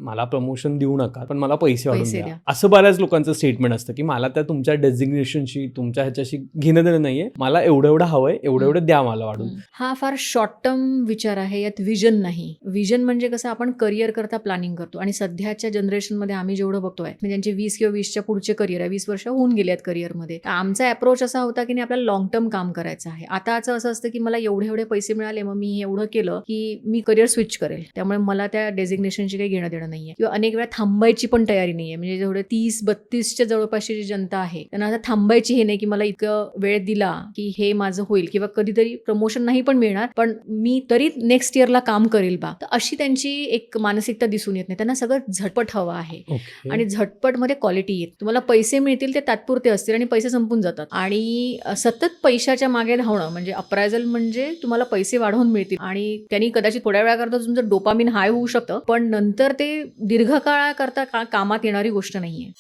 मला प्रमोशन देऊ नका पण मला पैसे वाढून पैसे द्या. द्या. असं बऱ्याच लोकांचं स्टेटमेंट असतं की मला त्या तुमच्या डेझिग्नेशनशी तुमच्या ह्याच्याशी घेणं देणं नाहीये, मला एवढं हवंय, एवढं द्या मला वाढून. हा फार शॉर्ट टर्म विचार आहे, यात विजन नाही. विजन म्हणजे कसं आपण करिअर करता प्लॅनिंग करतो आणि सध्याच्या जनरेशनमध्ये आम्ही जेवढं बघतोय म्हणजे ज्यांचे 20 किंवा 20च्या पुढचे करिअर आहे, 20 वर्ष होऊन गेले आहेत करिअरमध्ये, तर आमचा अप्रोच असा होता की आपल्याला लॉंग टर्म काम करायचं आहे. आता असं असतं की मला एवढे पैसे मिळाले, मग मी एवढं केलं की मी करिअर स्विच करेल, त्यामुळे मला त्या डेझिग्नेशनची काही घेणं देणं नाहीये किंवा अनेक वेळा थांबायची पण तयारी नाहीये. म्हणजे जेवढे 30-32च्या जवळपासची जी जनता आहे त्यांना आता थांबायची हे नाही की मला इतकं वेळ दिला की हे माझं होईल किंवा कधीतरी प्रमोशन नाही पण मिळणार पण मी तरी नेक्स्ट इयरला काम करेल बा. तर अशी त्यांची एक मानसिकता दिसून येत नाही. त्यांना सगळं झटपट हवं आहे आणि झटपटमध्ये क्वालिटी येत. तुम्हाला पैसे मिळतील ते तात्पुरते असतील आणि पैसे संपून जातात आणि सतत पैशाच्या मागे धावणं म्हणजे अप्रायझल म्हणजे तुम्हाला पैसे वाढवून मिळतील आणि त्यांनी कदाचित थोड्या वेळाकरता तुमचं डोपामिन हाय होऊ शकतं पण नंतर ते दीर्घकाळाकरता कामात येणारी गोष्ट नाहीये.